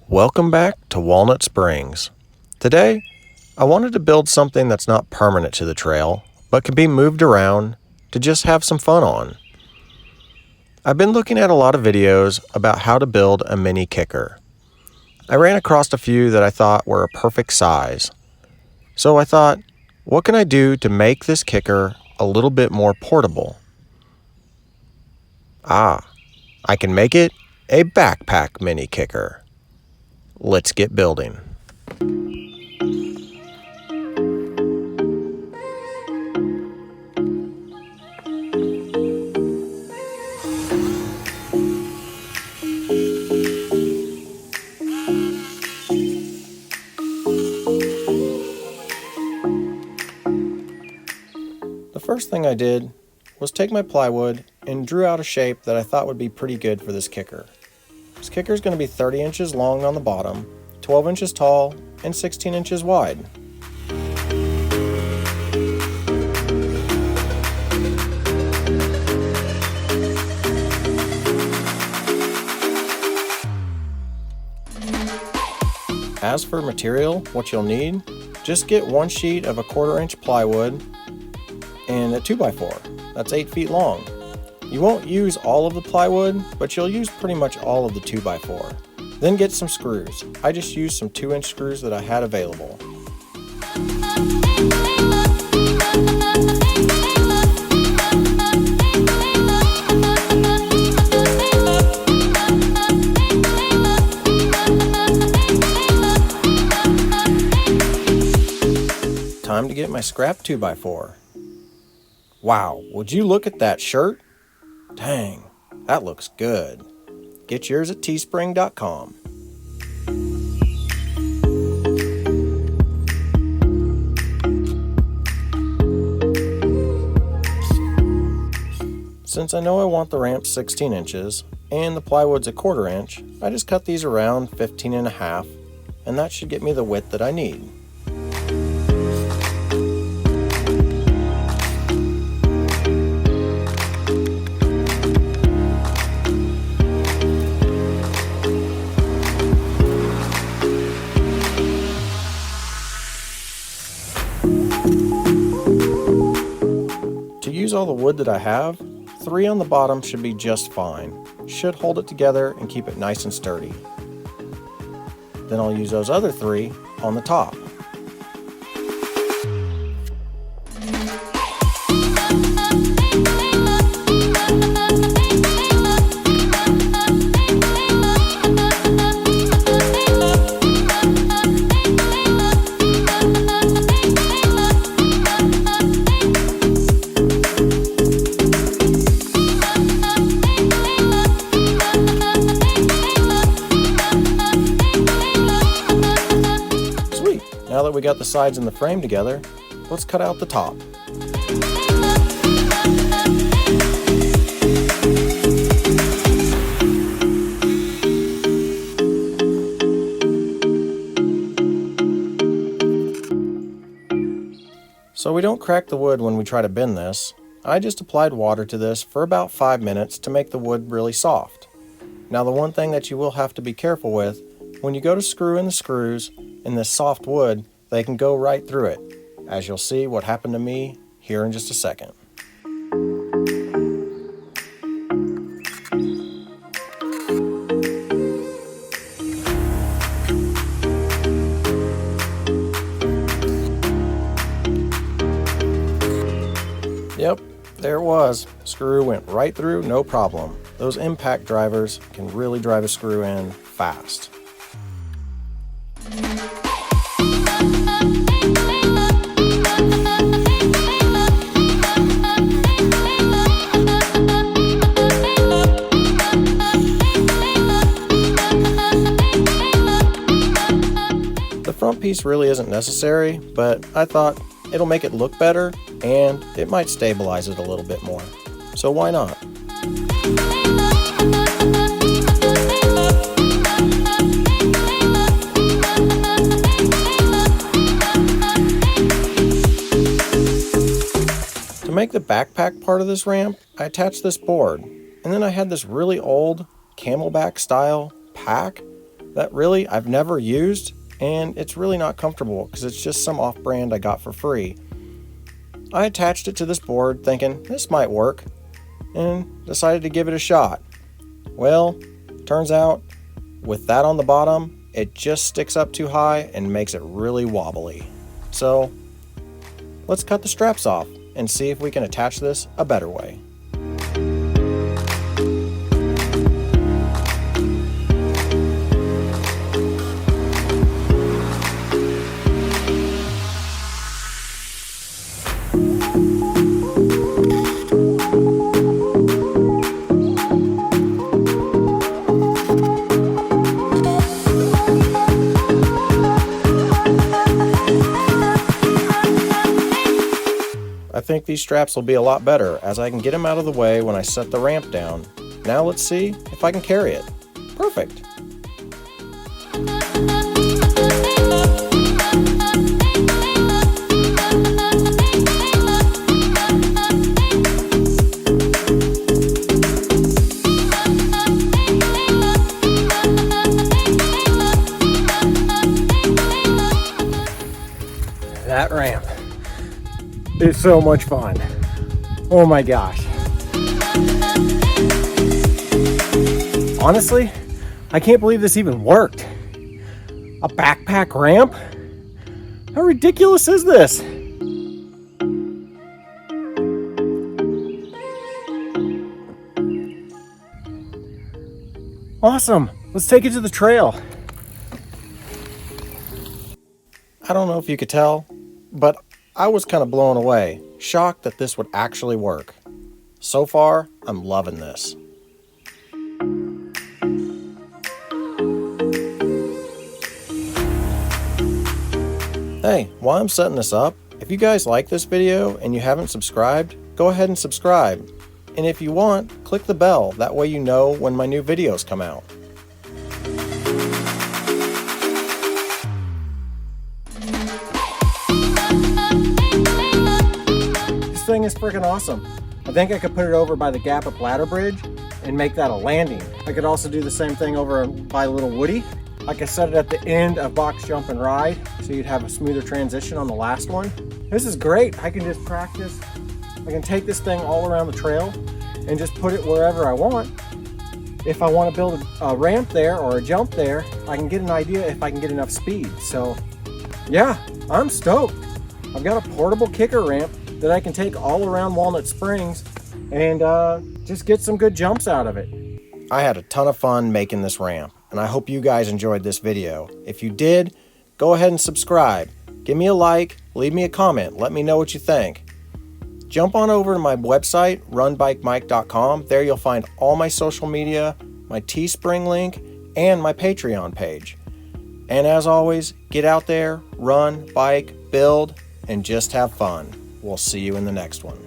Welcome back to Walnut Springs. Today, I wanted to build something that's not permanent to the trail, but can be moved around to just have some fun on. I've been looking at a lot of videos about how to build a mini kicker. I ran across a few that I thought were a perfect size. So I thought, what can I do to make this kicker a little bit more portable? I can make it a backpack mini kicker. Let's get building. The first thing I did was take my plywood and drew out a shape that I thought would be pretty good for this kicker. This kicker is going to be 30 inches long on the bottom, 12 inches tall, and 16 inches wide. As for material, what you'll need, just get one sheet of 1/4 inch plywood and a 2x4. That's 8 feet long. You won't use all of the plywood, but you'll use pretty much all of the 2x4. Then get some screws. I just used some 2-inch screws that I had available. Time to get my scrap 2x4. Wow, would you look at that shirt? Dang, that looks good. Get yours at teespring.com. Since I know I want the ramp 16 inches and the plywood's 1/4 inch, I just cut these around 15.5, and that should get me the width that I need. To use all the wood that I have, 3 on the bottom should be just fine. Should hold it together and keep it nice and sturdy. Then I'll use those other 3 on the top. Now that we got the sides and the frame together, let's cut out the top. So we don't crack the wood when we try to bend this. I just applied water to this for about 5 minutes to make the wood really soft. Now the one thing that you will have to be careful with, when you go to screw in the screws in this soft wood, they can go right through it, as you'll see what happened to me here in just a second. Yep, there it was. Screw went right through, no problem. Those impact drivers can really drive a screw in fast. The front piece really isn't necessary, but I thought it'll make it look better and it might stabilize it a little bit more. So why not? To make the backpack part of this ramp, I attached this board, and then I had this really old camelback style pack that really I've never used, and it's really not comfortable because it's just some off-brand I got for free. I attached it to this board thinking this might work and decided to give it a shot. Well, turns out with that on the bottom, it just sticks up too high and makes it really wobbly. So let's cut the straps off and see if we can attach this a better way. I think these straps will be a lot better as I can get them out of the way when I set the ramp down. Now let's see if I can carry it. Perfect. That ramp is so much fun. Oh my gosh. Honestly, I can't believe this even worked. A backpack ramp? How ridiculous is this? Awesome. Let's take it to the trail. I don't know if you could tell, but I was kind of blown away, shocked that this would actually work. So far, I'm loving this. Hey, while I'm setting this up, if you guys like this video and you haven't subscribed, go ahead and subscribe. And if you want, click the bell, that way you know when my new videos come out. This thing is freaking awesome. I think I could put it over by the Gap Up Ladder Bridge and make that a landing. I could also do the same thing over by Little Woody. I could set it at the end of Box Jump and Ride so you'd have a smoother transition on the last one. This is great. I can just practice. I can take this thing all around the trail and just put it wherever I want. If I want to build a ramp there or a jump there, I can get an idea if I can get enough speed. So yeah, I'm stoked. I've got a portable kicker ramp that I can take all around Walnut Springs and just get some good jumps out of it. I had a ton of fun making this ramp, and I hope you guys enjoyed this video. If you did, go ahead and subscribe. Give me a like, leave me a comment, let me know what you think. Jump on over to my website, runbikemike.com. There you'll find all my social media, my Teespring link, and my Patreon page. And as always, get out there, run, bike, build, and just have fun. We'll see you in the next one.